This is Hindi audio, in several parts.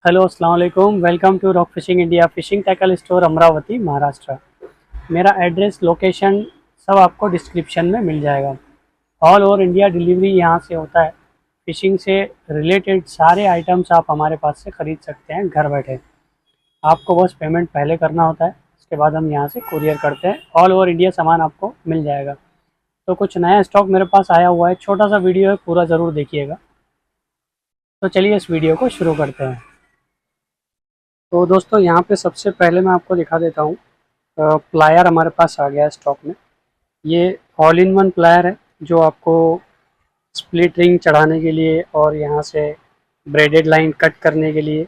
हेलो अस्सलाम वालेकुम। Welcome to rock fishing India fishing tackle store Amravati Maharashtra. मेरा एड्रेस लोकेशन सब आपको डिस्क्रिप्शन में मिल जाएगा। ऑल ओवर इंडिया डिलीवरी यहाँ से होता है। फिशिंग से रिलेटेड सारे आइटम्स आप हमारे पास से ख़रीद सकते हैं घर बैठे। आपको बस पेमेंट पहले करना होता है, उसके बाद हम यहाँ से कुरियर करते हैं। ऑल ओवर इंडिया सामान आपको मिल जाएगा। तो कुछ नया स्टॉक मेरे पास आया हुआ है, छोटा सा वीडियो है, पूरा ज़रूर देखिएगा। तो चलिए इस वीडियो को शुरू करते हैं। तो दोस्तों यहाँ पे सबसे पहले मैं आपको दिखा देता हूँ, प्लायर हमारे पास आ गया है स्टॉक में। ये ऑल इन वन प्लायर है जो आपको स्प्लिट रिंग चढ़ाने के लिए और यहाँ से ब्रेडेड लाइन कट करने के लिए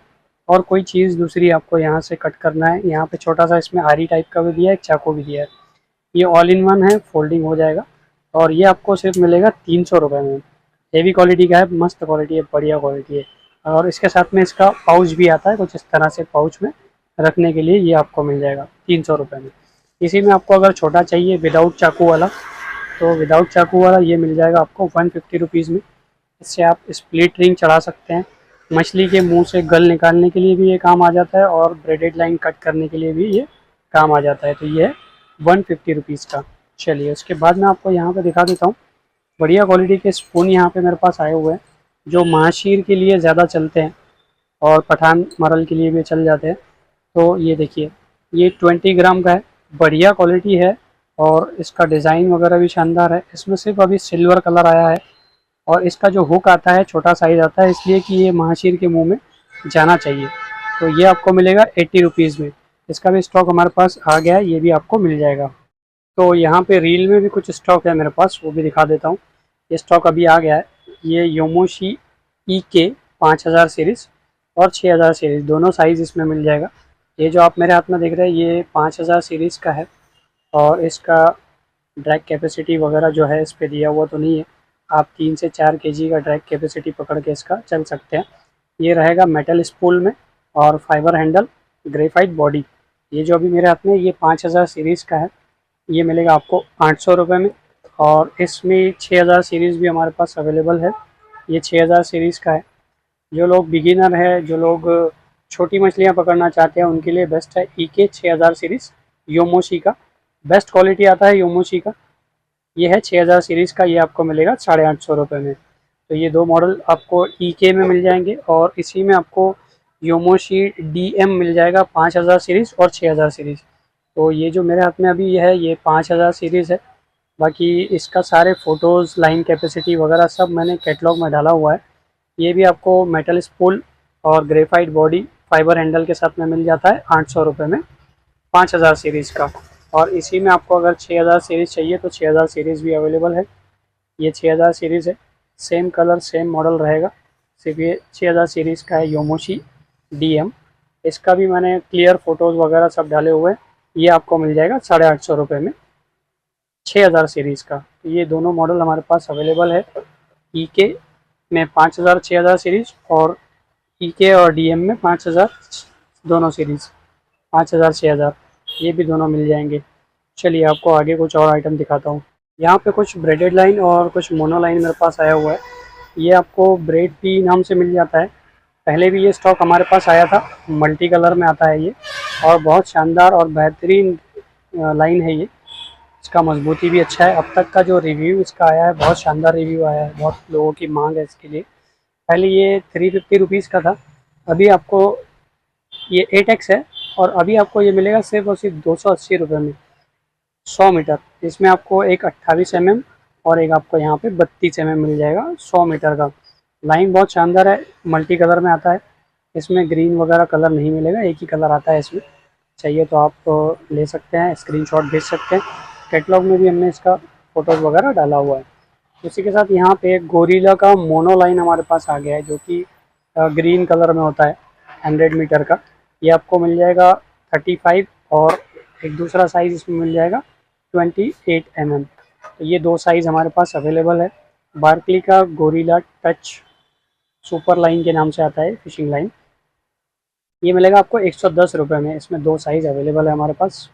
और कोई चीज़ दूसरी आपको यहाँ से कट करना है। यहाँ पे छोटा सा इसमें आरी टाइप का भी दिया है, एक चाकू भी दिया है। ये ऑल इन वन है, फोल्डिंग हो जाएगा और ये आपको सिर्फ मिलेगा 300 रुपये में। हेवी क्वालिटी का है, मस्त क्वालिटी है, बढ़िया क्वालिटी है। और इसके साथ में इसका पाउच भी आता है, कुछ इस तरह से पाउच में रखने के लिए ये आपको मिल जाएगा 300 रुपये में। इसी में आपको अगर छोटा चाहिए विदाउट चाकू वाला, तो विदाउट चाकू वाला ये मिल जाएगा आपको 150 रुपीज़ में। इससे आप स्प्लिट रिंग चढ़ा सकते हैं। मछली के मुंह से गल निकालने के लिए भी ये काम आ जाता है और ब्रेडेड लाइन कट करने के लिए भी ये काम आ जाता है। तो ये है 150 रुपीज़ का। चलिए उसके बाद मैं आपको यहाँ पे दिखा देता हूँ, बढ़िया क्वालिटी के स्पून यहाँ पे मेरे पास आए हुए हैं जो महाशीर के लिए ज़्यादा चलते हैं और पठान मरल के लिए भी चल जाते हैं। तो ये देखिए, ये 20 ग्राम का है, बढ़िया क्वालिटी है और इसका डिज़ाइन वगैरह भी शानदार है। इसमें सिर्फ अभी सिल्वर कलर आया है और इसका जो हुक आता है छोटा साइज़ आता है, इसलिए कि ये महाशीर के मुंह में जाना चाहिए। तो ये आपको मिलेगा 80 रुपीज़ में। इसका भी स्टॉक हमारे पास आ गया है, ये भी आपको मिल जाएगा। तो यहाँ पे रील में भी कुछ स्टॉक है मेरे पास, वो भी दिखा देता हूँ। ये स्टॉक अभी आ गया है। ये योमोशी EK 5000 सीरीज़ और 6000 सीरीज़ दोनों साइज़ इसमें मिल जाएगा। ये जो आप मेरे हाथ में देख रहे हैं ये 5000 सीरीज़ का है और इसका ड्रैग कैपेसिटी वगैरह जो है इस पर दिया हुआ तो नहीं है। आप 3 से 4 केजी का ड्रैग कैपेसिटी पकड़ के इसका चल सकते हैं। ये रहेगा मेटल स्पूल में और फाइबर हैंडल, ग्रेफाइट बॉडी। ये जो अभी मेरे हाथ में ये 5000 सीरीज़ का है, ये मिलेगा आपको 800 रुपये में। और इसमें 6000 सीरीज़ भी हमारे पास अवेलेबल है। ये 6000 सीरीज़ का है। जो लोग बिगिनर है, जो लोग छोटी मछलियाँ पकड़ना चाहते हैं, उनके लिए बेस्ट है EK 6000 सीरीज़ योमोशी का। बेस्ट क्वालिटी आता है योमोशी का। ये है 6000 सीरीज़ का, ये आपको मिलेगा 850 रुपये में। तो ये दो मॉडल आपको EK में मिल जाएंगे और इसी में आपको योमोशी DM मिल जाएगा 5000 सीरीज़ और 6000 सीरीज़। तो ये जो मेरे हाथ में अभी है ये 5000 सीरीज़ है। बाकी इसका सारे फ़ोटोज़, लाइन कैपेसिटी वगैरह सब मैंने कैटलॉग में डाला हुआ है। ये भी आपको मेटल स्पूल और ग्रेफाइट बॉडी फाइबर हैंडल के साथ में मिल जाता है 800 रुपये में, 5000 सीरीज़ का। और इसी में आपको अगर 6000 सीरीज़ चाहिए तो 6000 सीरीज़ भी अवेलेबल है। ये 6000 सीरीज़ है, सेम कलर सेम मॉडल रहेगा, सिर्फ ये 6000 सीरीज़ का है योमोशी DM। इसका भी मैंने क्लियर फ़ोटोज़ वगैरह सब डाले हुए हैं। ये आपको मिल जाएगा 850 रुपये में, 6000 सीरीज़ का। तो ये दोनों मॉडल हमारे पास अवेलेबल है। EK में 5000 6000 सीरीज़ और EK और DM में 5000 दोनों सीरीज़, 5000 6000, ये भी दोनों मिल जाएंगे। चलिए आपको आगे कुछ और आइटम दिखाता हूँ। यहाँ पे कुछ ब्रेडेड लाइन और कुछ मोनो लाइन मेरे पास आया हुआ है। ये आपको ब्रेड पी नाम से मिल जाता है। पहले भी ये स्टॉक हमारे पास आया था, मल्टी कलर में आता है ये और बहुत शानदार और बेहतरीन लाइन है ये। इसका मजबूती भी अच्छा है। अब तक का जो रिव्यू इसका आया है बहुत शानदार रिव्यू आया है, बहुत लोगों की मांग है इसके लिए। पहले ये 350 रुपीज़ का था, अभी आपको ये 8X है और अभी आपको ये मिलेगा सिर्फ और सिर्फ 280 रुपये में, 100 मीटर। इसमें आपको एक 28 mm और एक आपको यहाँ पे 32 mm मिल जाएगा 100 मीटर का। लाइन बहुत शानदार है, मल्टी कलर में आता है। इसमें ग्रीन वगैरह कलर नहीं मिलेगा, एक ही कलर आता है इसमें। चाहिए तो आप ले सकते हैं, स्क्रीनशॉट भेज सकते हैं। कैटलॉग में भी हमने इसका फ़ोटोज़ वगैरह डाला हुआ है। उसी के साथ यहाँ पे एक गोरिल्ला का मोनो लाइन हमारे पास आ गया है जो कि ग्रीन कलर में होता है, 100 मीटर का। ये आपको मिल जाएगा 35 और एक दूसरा साइज़ इसमें मिल जाएगा 28 mm। तो ये दो साइज़ हमारे पास अवेलेबल है। बार्कली का गोरिल्ला टच सुपर लाइन के नाम से आता है फिशिंग लाइन, ये मिलेगा आपको 110 रुपये में। इसमें दो साइज़ अवेलेबल है हमारे पास,